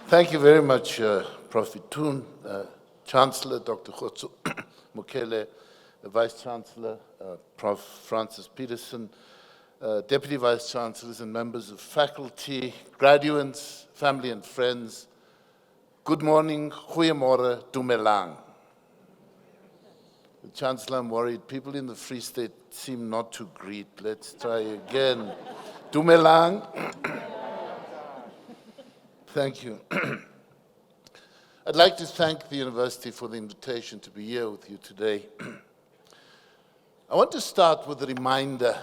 Thank you very much, Prof. Itun, Chancellor Dr. Khotso Mokele, the Vice Chancellor, Prof. Francis Peterson, Deputy Vice Chancellors and members of faculty, graduates, family and friends. Good morning, goeiemorgen, dumelang. The Chancellor, I'm worried. People in the Free State seem not to greet. Let's try again. Dumelang. Thank you. I'd like to thank the university for the invitation to be here with you today. I want to start with a reminder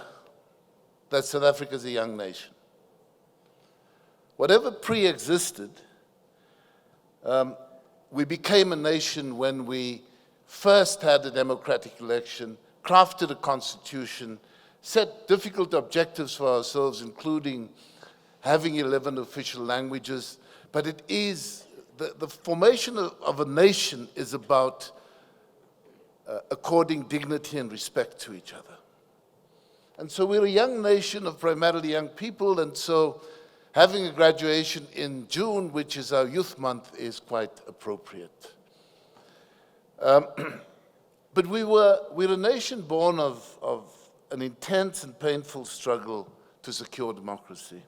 that South Africa is a young nation. Whatever pre-existed, we became a nation when we first had a democratic election, crafted a constitution, set difficult objectives for ourselves, including having 11 official languages, but it is, the formation of a nation is about according dignity and respect to each other. And so we're a young nation of primarily young people, and so having a graduation in June, which is our youth month, is quite appropriate. But we're a nation born of an intense and painful struggle to secure democracy.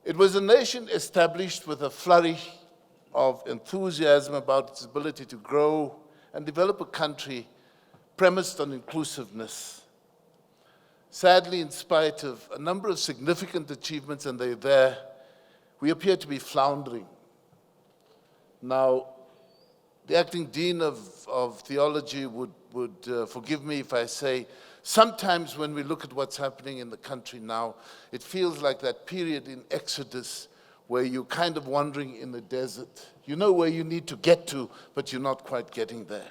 It was a nation established with a flourish of enthusiasm about its ability to grow and develop a country premised on inclusiveness. Sadly, in spite of a number of significant achievements, and they're there, we appear to be floundering. Now, the acting dean of theology would forgive me if I say, sometimes when we look at what's happening in the country now, it feels like that period in Exodus where you're kind of wandering in the desert. You know where you need to get to, but you're not quite getting there.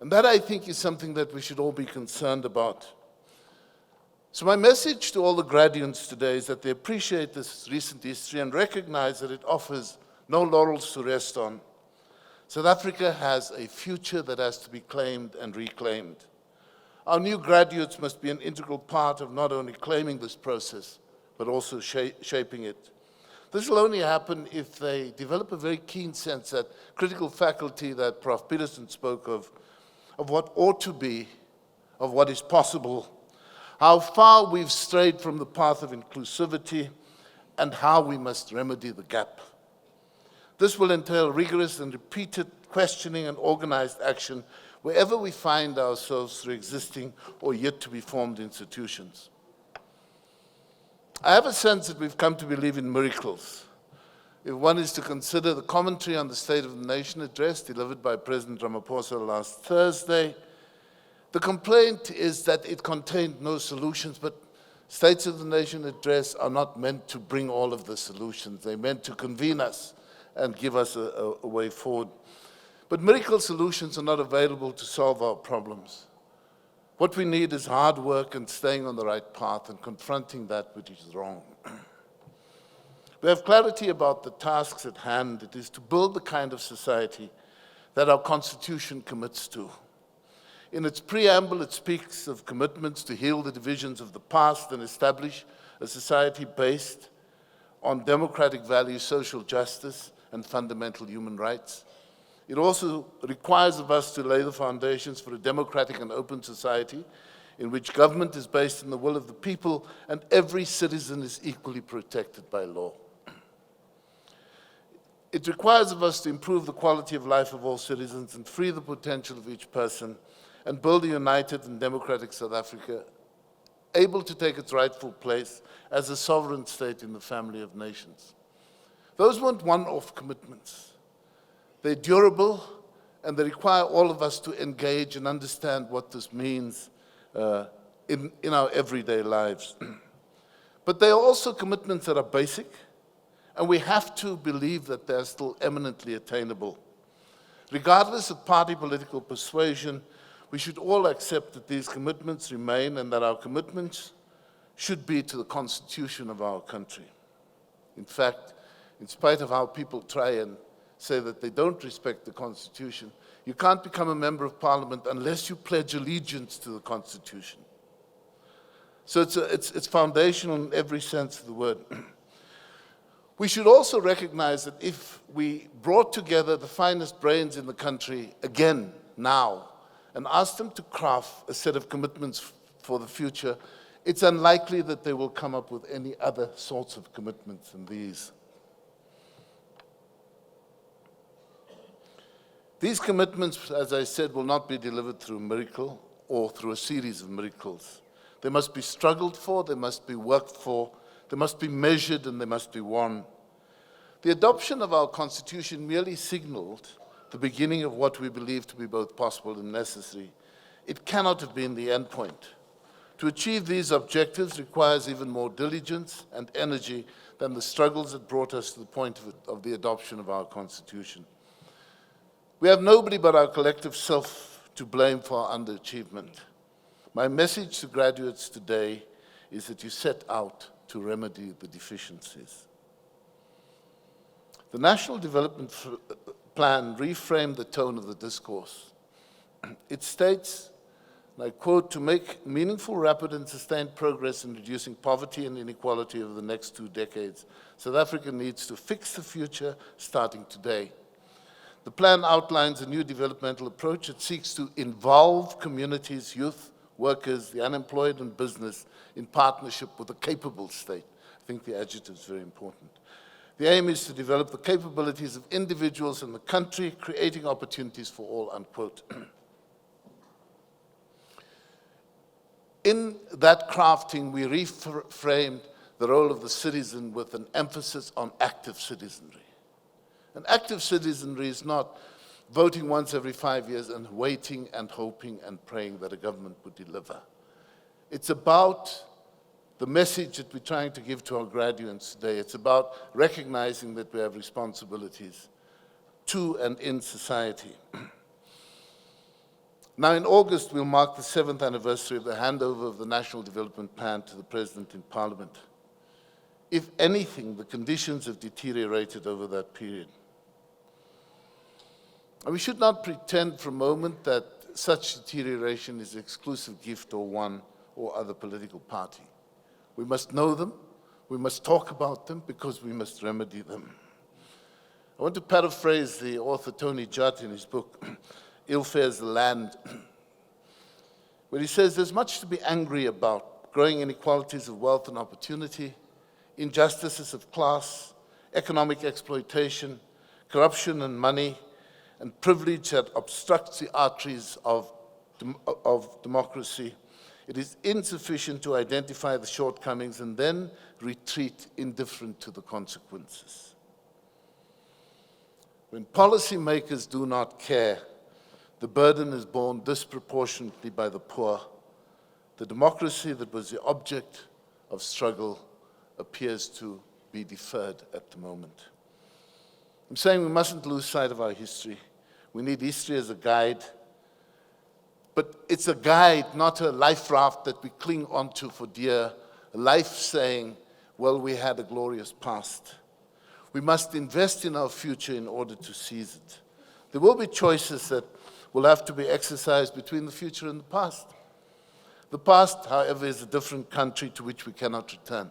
And that, I think, is something that we should all be concerned about. So my message to all the graduates today is that they appreciate this recent history and recognize that it offers no laurels to rest on. South Africa has a future that has to be claimed and reclaimed. Our new graduates must be an integral part of not only claiming this process, but also shaping it. This will only happen if they develop a very keen sense, that critical faculty that Prof. Peterson spoke of what ought to be, of what is possible, how far we've strayed from the path of inclusivity, and how we must remedy the gap. This will entail rigorous and repeated questioning and organized action wherever we find ourselves through existing or yet to be formed institutions. I have a sense that we've come to believe in miracles. If one is to consider the commentary on the State of the Nation address delivered by President Ramaphosa last Thursday, the complaint is that it contained no solutions, but States of the Nation address are not meant to bring all of the solutions. They're meant to convene us and give us a way forward. But miracle solutions are not available to solve our problems. What we need is hard work and staying on the right path and confronting that which is wrong. We have clarity about the tasks at hand. It is to build the kind of society that our Constitution commits to. In its preamble, it speaks of commitments to heal the divisions of the past and establish a society based on democratic values, social justice, and fundamental human rights. It also requires of us to lay the foundations for a democratic and open society in which government is based on the will of the people and every citizen is equally protected by law. It requires of us to improve the quality of life of all citizens and free the potential of each person and build a united and democratic South Africa, able to take its rightful place as a sovereign state in the family of nations. Those weren't one-off commitments. They're durable, and they require all of us to engage and understand what this means in our everyday lives. But they are also commitments that are basic, and we have to believe that they're still eminently attainable. Regardless of party political persuasion, we should all accept that these commitments remain and that our commitments should be to the Constitution of our country. In fact, in spite of how people try and say that they don't respect the Constitution, you can't become a member of Parliament unless you pledge allegiance to the Constitution. So it's foundational in every sense of the word. We should also recognize that if we brought together the finest brains in the country again now and asked them to craft a set of commitments for the future, it's unlikely that they will come up with any other sorts of commitments than these. These commitments, as I said, will not be delivered through a miracle or through a series of miracles. They must be struggled for, they must be worked for, they must be measured, and they must be won. The adoption of our Constitution merely signaled the beginning of what we believe to be both possible and necessary. It cannot have been the end point. To achieve these objectives requires even more diligence and energy than the struggles that brought us to the point of the adoption of our Constitution. We have nobody but our collective self to blame for our underachievement. My message to graduates today is that you set out to remedy the deficiencies. The National Development Plan reframed the tone of the discourse. It states, and I quote, "To make meaningful, rapid, and sustained progress in reducing poverty and inequality over the next 2 decades, South Africa needs to fix the future starting today." The plan outlines a new developmental approach that seeks to involve communities, youth, workers, the unemployed, and business in partnership with a capable state. I think the adjective is very important. The aim is to develop the capabilities of individuals in the country, creating opportunities for all, unquote. In that crafting, we reframed the role of the citizen with an emphasis on active citizenry. And active citizenry is not voting once every 5 years and waiting and hoping and praying that a government would deliver. It's about the message that we're trying to give to our graduates today. It's about recognizing that we have responsibilities to and in society. Now, in August, we'll mark the 7th anniversary of the handover of the National Development Plan to the President in Parliament. If anything, the conditions have deteriorated over that period. And we should not pretend for a moment that such deterioration is an exclusive gift of one or other political party. We must know them, we must talk about them, because we must remedy them. I want to paraphrase the author Tony Judd in his book, Ill Fares the Land, where he says there's much to be angry about: growing inequalities of wealth and opportunity, injustices of class, economic exploitation, corruption and money, and privilege that obstructs the arteries of democracy. It is insufficient to identify the shortcomings and then retreat indifferent to the consequences. When policymakers do not care, the burden is borne disproportionately by the poor. The democracy that was the object of struggle appears to be deferred at the moment. I'm saying we mustn't lose sight of our history. We need history as a guide, but it's a guide, not a life raft that we cling onto for dear, a life saying, well, we had a glorious past. We must invest in our future in order to seize it. There will be choices that will have to be exercised between the future and the past. The past, however, is a different country to which we cannot return.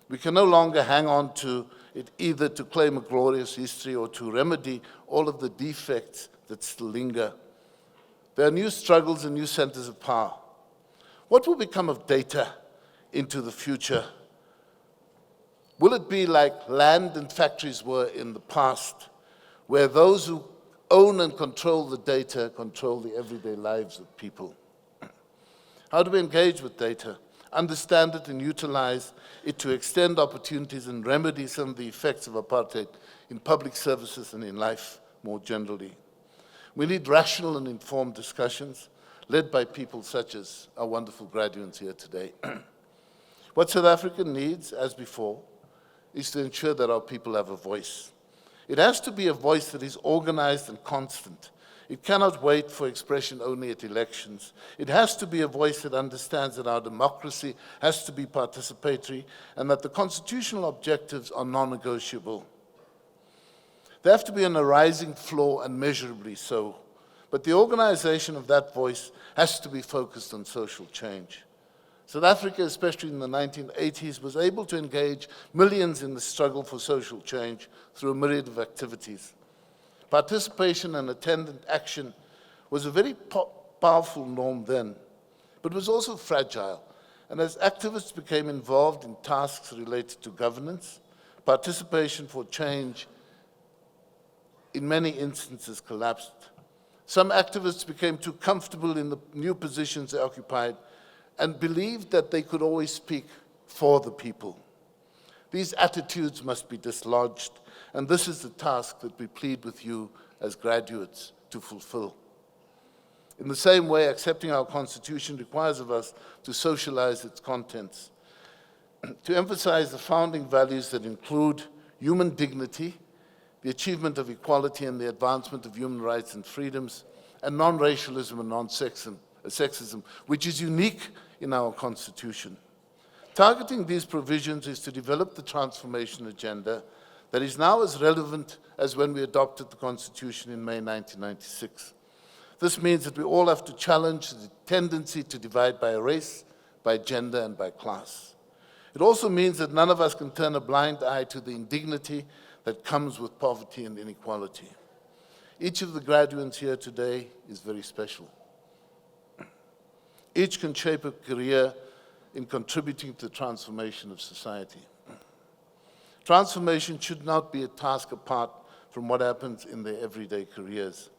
We can no longer hang on to it either to claim a glorious history or to remedy all of the defects that still linger. There are new struggles and new centers of power. What will become of data into the future? Will it be like land and factories were in the past, where those who own and control the data control the everyday lives of people? How do we engage with data, understand it and utilize it to extend opportunities and remedy some of the effects of apartheid in public services and in life more generally? We need rational and informed discussions led by people such as our wonderful graduates here today. What South Africa needs, as before, is to ensure that our people have a voice. It has to be a voice that is organized and constant. It cannot wait for expression only at elections. It has to be a voice that understands that our democracy has to be participatory and that the constitutional objectives are non-negotiable. They have to be on a rising floor and measurably so. But the organization of that voice has to be focused on social change. South Africa, especially in the 1980s, was able to engage millions in the struggle for social change through a myriad of activities. Participation and attendant action was a very powerful norm then, but was also fragile. And as activists became involved in tasks related to governance, participation for change in many instances collapsed. Some activists became too comfortable in the new positions they occupied and believed that they could always speak for the people. These attitudes must be dislodged, and this is the task that we plead with you as graduates to fulfill. In the same way, accepting our Constitution requires of us to socialize its contents, to emphasize the founding values that include human dignity, the achievement of equality and the advancement of human rights and freedoms, and non-racialism and non-sexism, which is unique in our Constitution. Targeting these provisions is to develop the transformation agenda that is now as relevant as when we adopted the Constitution in May 1996. This means that we all have to challenge the tendency to divide by race, by gender, and by class. It also means that none of us can turn a blind eye to the indignity that comes with poverty and inequality. Each of the graduates here today is very special. Each can shape a career in contributing to the transformation of society. Transformation should not be a task apart from what happens in their everyday careers.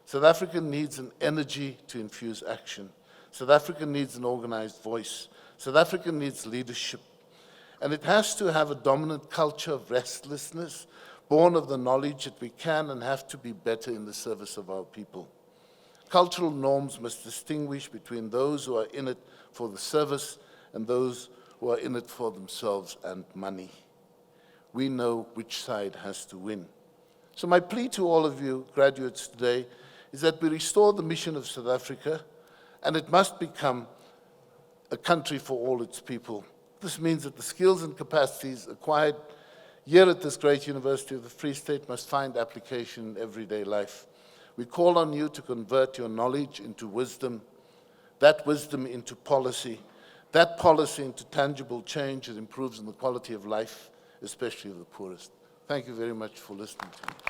South Africa needs an energy to infuse action. South Africa needs an organized voice. South Africa needs leadership. And it has to have a dominant culture of restlessness, born of the knowledge that we can and have to be better in the service of our people. Cultural norms must distinguish between those who are in it for the service and those who are in it for themselves and money. We know which side has to win. So my plea to all of you graduates today is that we restore the mission of South Africa, and it must become a country for all its people. This means that the skills and capacities acquired here at this great University of the Free State must find application in everyday life. We call on you to convert your knowledge into wisdom, that wisdom into policy, that policy into tangible change that improves the quality of life, especially of the poorest. Thank you very much for listening to me.